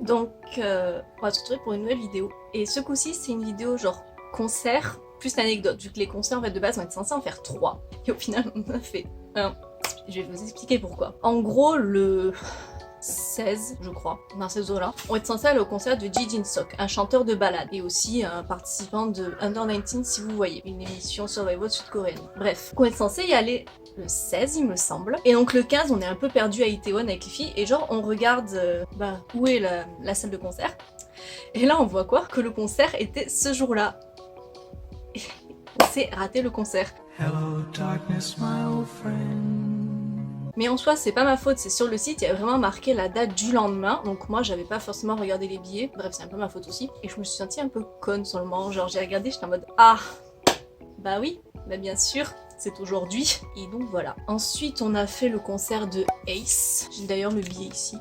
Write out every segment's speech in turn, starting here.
Donc on va se retrouver pour une nouvelle vidéo. Et ce coup-ci c'est une vidéo genre concert plus anecdote, vu que les concerts en fait de base on était censé en faire 3. Et au final on en a fait un. Je vais vous expliquer pourquoi. En gros le 16 je crois, dans ces eaux-là, on était censé aller au concert de Ji Jin-sok, un chanteur de ballade et aussi un participant de Under 19 si vous voyez, une émission Survival sud-coréenne. Bref, on était censé y aller le 16 il me semble, et donc le 15 on est un peu perdu à Itaewon avec les filles et genre on regarde où est la salle de concert, et là on voit quoi? Que le concert était ce jour-là. On s'est raté le concert. Hello, darkness, my old friend. Mais en soi c'est pas ma faute, c'est sur le site il y a vraiment marqué la date du lendemain, donc moi j'avais pas forcément regardé les billets, bref c'est un peu ma faute aussi, et je me suis sentie un peu conne sur le moment, genre j'ai regardé, j'étais en mode ah bah oui, bah bien sûr, c'est aujourd'hui, et donc voilà. Ensuite on a fait le concert de Ace, j'ai d'ailleurs le billet ici.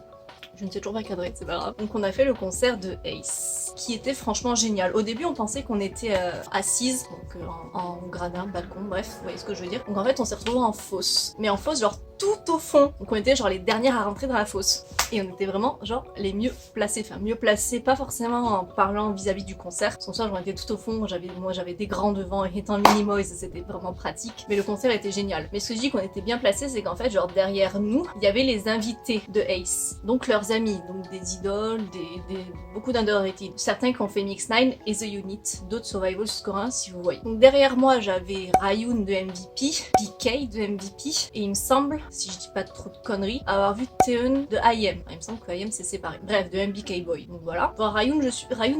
Je ne sais toujours pas cadrer, c'est pas grave. Donc on a fait le concert de Ace, qui était franchement génial. Au début on pensait qu'on était assises, donc en gradin, balcon, bref, vous voyez ce que je veux dire. Donc en fait on s'est retrouvés en fosse. Mais en fosse genre tout au fond. Donc on était genre les dernières à rentrer dans la fosse. Et on était vraiment genre les mieux placés. Enfin mieux placés, pas forcément en parlant vis-à-vis du concert. Son soir j'en étais tout au fond, moi j'avais des grands devant et étant minimoise c'était vraiment pratique. Mais le concert était génial. Mais ce que je dis qu'on était bien placés, c'est qu'en fait genre derrière nous, il y avait les invités de Ace. Donc leurs amis, donc des idoles, beaucoup d'underrated. Certains qui ont fait Mix9 et The Unit, d'autres Survival sud-coréens si vous voyez. Donc derrière moi j'avais Rayun de MVP, PK de MVP, et il me semble, si je dis pas trop de conneries, avoir vu Taeun de IM. Il me semble que IM c'est séparé. Bref, de MBK Boy. Donc voilà. Bon, Rayun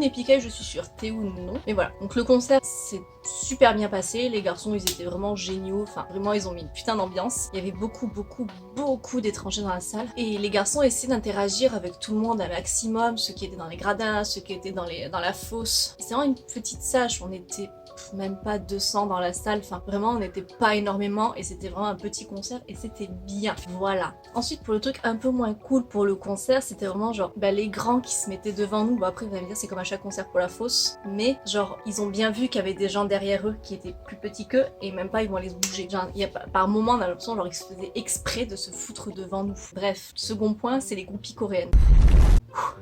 et PK je suis sûre, Taeun non. Mais voilà. Donc le concert c'est super bien passé, les garçons ils étaient vraiment géniaux, enfin vraiment ils ont mis une putain d'ambiance. Il y avait beaucoup d'étrangers dans la salle et les garçons essayaient d'interagir avec tout le monde un maximum, ceux qui étaient dans les gradins, ceux qui étaient dans la fosse. C'est vraiment une petite salle, on était même pas 200 dans la salle, enfin vraiment on n'était pas énormément et c'était vraiment un petit concert et c'était bien, voilà. Ensuite pour le truc un peu moins cool pour le concert, c'était vraiment genre les grands qui se mettaient devant nous, bon après vous allez me dire c'est comme à chaque concert pour la fosse, mais genre ils ont bien vu qu'il y avait des gens derrière eux qui étaient plus petits qu'eux et même pas ils vont aller se bouger, genre par moment on a l'impression genre ils se faisaient exprès de se foutre devant nous. Bref, second point c'est les groupies coréennes.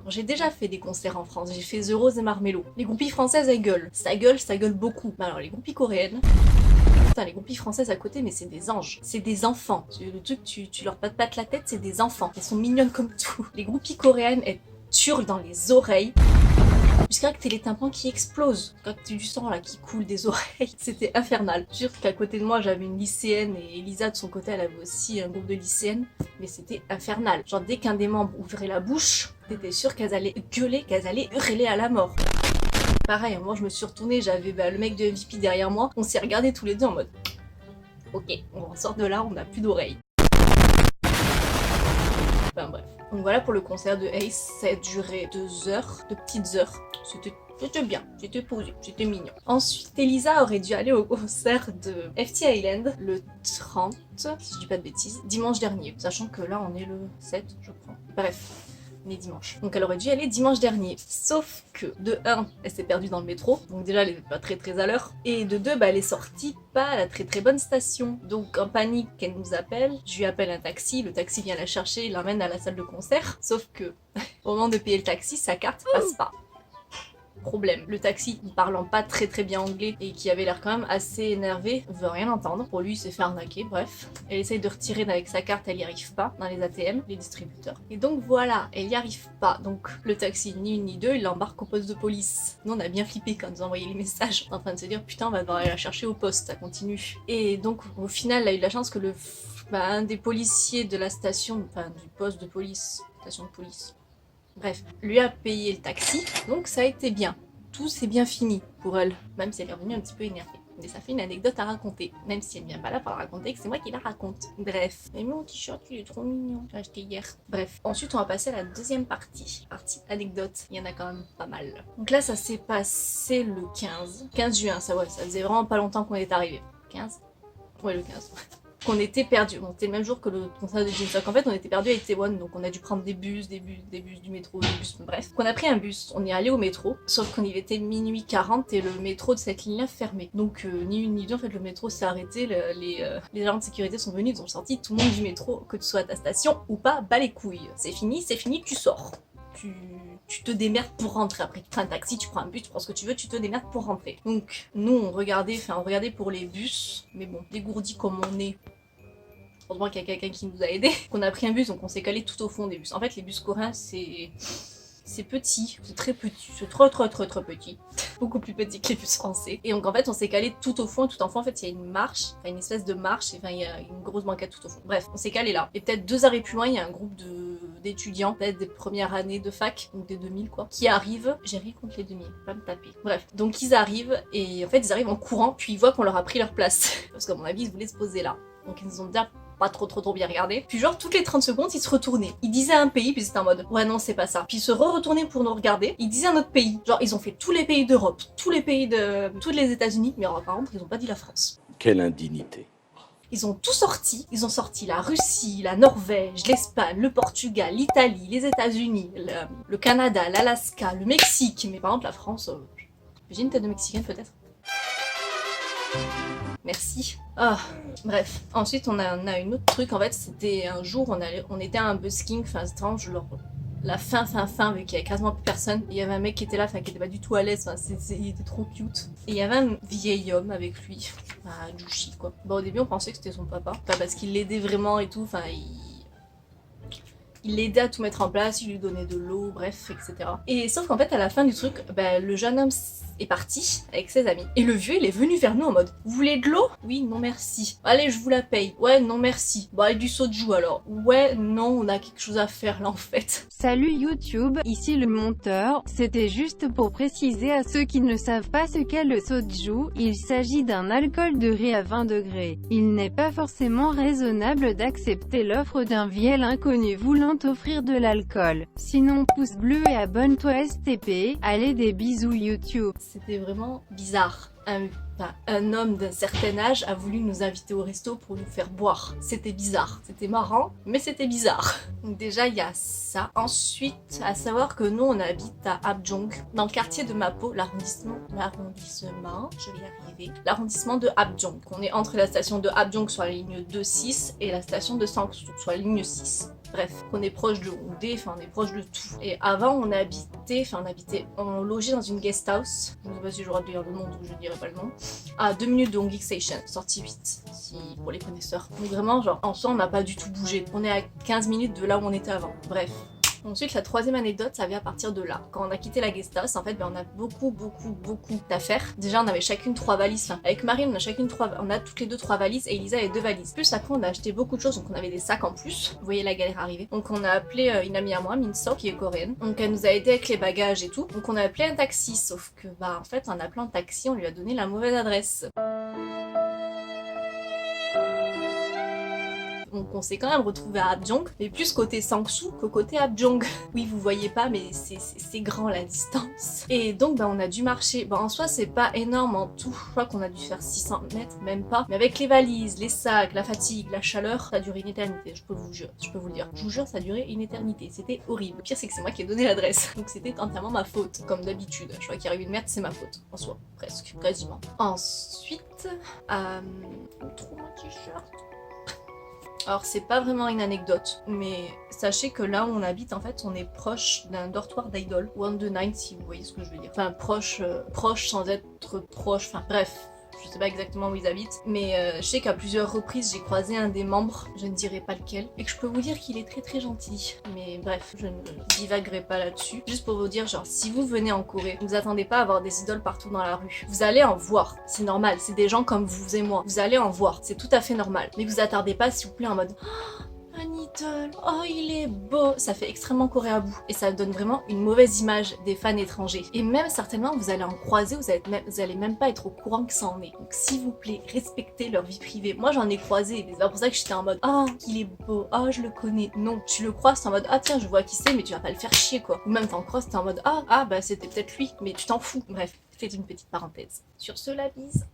J'ai déjà fait des concerts en France, j'ai fait The Rose et Marmello. Les groupies françaises elles gueulent, ça gueule beaucoup. Mais alors les groupies coréennes, putain les groupies françaises à côté mais c'est des anges, c'est des enfants. Le truc tu leur pattes la tête, c'est des enfants, elles sont mignonnes comme tout. Les groupies coréennes elles hurlent dans les oreilles. Jusqu'à que t'aies les tympans qui explosent, quand t'as du sang là qui coule des oreilles, c'était infernal. Je jure qu'à côté de moi j'avais une lycéenne et Elisa de son côté elle avait aussi un groupe de lycéennes, mais c'était infernal. Genre dès qu'un des membres ouvrait la bouche, t'étais sûr qu'elles allaient gueuler, qu'elles allaient hurler à la mort. Pareil, moi je me suis retournée, j'avais le mec de MVP derrière moi, on s'est regardés tous les deux en mode ok, on sort de là, on n'a plus d'oreilles. Enfin bref. Donc voilà pour le concert de Ace, ça a duré 2 heures, 2 petites heures. C'était bien, c'était posé, c'était mignon. Ensuite, Elisa aurait dû aller au concert de FT Island le 30, si je dis pas de bêtises, dimanche dernier. Sachant que là on est le 7, je crois. Bref. On est dimanche. Donc elle aurait dû y aller dimanche dernier. Sauf que de 1, elle s'est perdue dans le métro. Donc déjà elle était pas très à l'heure. Et de 2, elle est sortie pas à la très bonne station. Donc en panique, elle nous appelle. Je lui appelle un taxi. Le taxi vient la chercher, il l'emmène à la salle de concert. Sauf que au moment de payer le taxi, sa carte passe pas. Problème. Le taxi, parlant pas très bien anglais et qui avait l'air quand même assez énervé, veut rien entendre. Pour lui, il s'est fait arnaquer, bref. Elle essaye de retirer avec sa carte, elle y arrive pas, dans les ATM, les distributeurs. Et donc voilà, elle y arrive pas. Donc le taxi, ni une ni deux, il l'embarque au poste de police. Nous, on a bien flippé quand nous envoyé les messages, en train de se dire putain, on va devoir aller la chercher au poste, ça continue. Et donc au final, elle a eu la chance que un des policiers de la station, enfin du poste de police, station de police, bref, lui a payé le taxi, donc ça a été bien. Tout s'est bien fini pour elle, même si elle est revenue un petit peu énervée. Mais ça fait une anecdote à raconter, même si elle ne vient pas là pour la raconter, que c'est moi qui la raconte. Bref. Mais mon t-shirt, il est trop mignon. J'ai acheté hier. Bref. Ensuite, on va passer à la deuxième partie. Partie anecdote. Il y en a quand même pas mal. Donc là, ça s'est passé le 15. 15 juin, ça faisait vraiment pas longtemps qu'on est arrivé. 15 ? Ouais, le 15. Qu'on était perdus. Bon, c'était le même jour que le concert de Jin-sok. En fait, on était perdus à Itaewon, donc on a dû prendre des bus du métro, des bus, bref. On a pris un bus, on est allé au métro, sauf qu'on y était minuit 40 et le métro de cette ligne-là fermé. Donc, ni une ni deux, en fait, le métro s'est arrêté, les agents de sécurité sont venus, ils ont sorti tout le monde du métro, que tu sois à ta station ou pas, bas les couilles. C'est fini, tu sors. Tu tu te démerdes pour rentrer. Après tu prends un taxi, tu prends un bus, tu prends ce que tu veux, tu te démerdes pour rentrer. Donc nous on regardait pour les bus, mais bon, dégourdis comme on est. Heureusement qu'il y a quelqu'un qui nous a aidés. On a pris un bus, donc on s'est calé tout au fond des bus. En fait les bus coréens c'est petit, c'est très petit, c'est trop petit, beaucoup plus petit que les bus français. Et donc en fait on s'est calé tout au fond, et tout en fond en fait il y a une marche, enfin une espèce de marche, enfin il y a une grosse banquette tout au fond. Bref, on s'est calé là. Et peut-être 2 arrêts plus loin, il y a un groupe d'étudiants, peut-être des premières années de fac, donc des 2000 quoi, qui arrivent. J'ai rien contre les 2000, pas me taper. Bref, donc ils arrivent, et en fait ils arrivent en courant, puis ils voient qu'on leur a pris leur place. Parce qu'à mon avis ils voulaient se poser là. Donc ils nous ont déjà pas trop bien regardé. Puis genre toutes les 30 secondes ils se retournaient. Ils disaient un pays puis c'était en mode ouais non c'est pas ça. Puis ils se retournaient pour nous regarder. Ils disaient un autre pays. Genre ils ont fait tous les pays d'Europe, tous les pays de... tous les États-Unis, mais par contre ils ont pas dit la France. Quelle indignité. Ils ont tout sorti. Ils ont sorti la Russie, la Norvège, l'Espagne, le Portugal, l'Italie, les États-Unis, le Canada, l'Alaska, le Mexique. Mais par contre la France, j'ai une tête de Mexicaine peut-être. Merci. Ah, bref. Ensuite, on a une autre truc. En fait, c'était un jour, on était à un busking. Enfin, c'était vraiment genre la fin, vu qu'il y avait quasiment plus personne. Il y avait un mec qui était là, enfin, qui était pas du tout à l'aise. Enfin, il était trop cute. Et il y avait un vieil homme avec lui. Enfin, Jushi, quoi. Bon, au début, on pensait que c'était son papa. Enfin, parce qu'il l'aidait vraiment et tout. Enfin, il l'aidait à tout mettre en place, il lui donnait de l'eau, bref, etc. Et sauf qu'en fait, à la fin du truc, le jeune homme est parti avec ses amis. Et le vieux, il est venu vers nous en mode « Vous voulez de l'eau ? Oui, non merci. Allez, je vous la paye. Ouais, non merci. Bah, du soju alors. Ouais, non, on a quelque chose à faire là en fait. » Salut YouTube, ici le monteur. C'était juste pour préciser à ceux qui ne savent pas ce qu'est le soju, il s'agit d'un alcool de riz à 20 degrés. Il n'est pas forcément raisonnable d'accepter l'offre d'un vieil inconnu voulant offrir de l'alcool. Sinon pouce bleu et abonne-toi STP. Allez, des bisous YouTube. C'était vraiment bizarre. Un homme d'un certain âge a voulu nous inviter au resto pour nous faire boire. C'était bizarre. C'était marrant, mais c'était bizarre. Donc déjà, il y a ça. Ensuite, à savoir que nous, on habite à Abjong, dans le quartier de Mapo, l'arrondissement, je vais y arriver, l'arrondissement de Abjong. On est entre la station de Abjong sur la ligne 2-6 et la station de Sangsu sur la ligne 6. Bref, on est proche de Hongdae, enfin on est proche de tout. Et avant on logeait dans une guest house, je ne sais pas si j'aurais de dire le nom, donc je ne dirai pas le nom, à 2 minutes de Hongik Station, sortie 8, pour les connaisseurs. Donc vraiment, genre, en soi, on n'a pas du tout bougé. On est à 15 minutes de là où on était avant. Bref. Ensuite, la troisième anecdote, ça vient à partir de là. Quand on a quitté la guest house, en fait, on a beaucoup d'affaires. Déjà, on avait chacune 3 valises. Enfin, avec Marine, on a toutes les deux 3 valises et Elisa avait 2 valises. Plus après, on a acheté beaucoup de choses, donc on avait des sacs en plus. Vous voyez la galère arriver. Donc on a appelé une amie à moi, Minso, qui est coréenne. Donc elle nous a aidé avec les bagages et tout. Donc on a appelé un taxi, sauf que en fait, en appelant un taxi, on lui a donné la mauvaise adresse. Donc on s'est quand même retrouvé à Abjong, mais plus côté Sangsu que côté Abjong. Oui, vous voyez pas, mais c'est grand la distance. Et donc on a dû marcher. Bon, en soi, c'est pas énorme en tout. Je crois qu'on a dû faire 600 mètres, même pas. Mais avec les valises, les sacs, la fatigue, la chaleur, ça a duré une éternité, je peux vous le dire. Je vous jure, ça a duré une éternité. C'était horrible. Le pire, c'est que c'est moi qui ai donné l'adresse. Donc c'était entièrement ma faute, comme d'habitude. Je crois qu'il arrive une merde, c'est ma faute. En soi, presque, quasiment. Ensuite, trouve mon t-shirt. Alors c'est pas vraiment une anecdote, mais sachez que là où on habite, en fait, on est proche d'un dortoir d'idol, One the Nine, si vous voyez ce que je veux dire. Enfin, proche sans être proche, enfin bref. Je sais pas exactement où ils habitent, mais je sais qu'à plusieurs reprises j'ai croisé un des membres, je ne dirai pas lequel, et que je peux vous dire qu'il est très gentil. Mais bref, je ne divaguerai pas là-dessus. Juste pour vous dire, genre, si vous venez en Corée, ne vous attendez pas à avoir des idoles partout dans la rue. Vous allez en voir, c'est normal, c'est des gens comme vous et moi. Vous allez en voir, c'est tout à fait normal. Mais vous attardez pas, s'il vous plaît, en mode un idole, oh il est beau, ça fait extrêmement Corée à bout et ça donne vraiment une mauvaise image des fans étrangers. Et même certainement vous allez en croiser, vous allez même pas être au courant que ça en est. Donc s'il vous plaît, respectez leur vie privée. Moi j'en ai croisé, mais c'est pas pour ça que j'étais en mode ah il est beau, ah je le connais. Non, tu le croises, t'es en mode ah tiens je vois qui c'est, mais tu vas pas le faire chier quoi. Ou même t'en croises, t'es en mode ah bah c'était peut-être lui, mais tu t'en fous. Bref, c'est une petite parenthèse. Sur ce, la bise.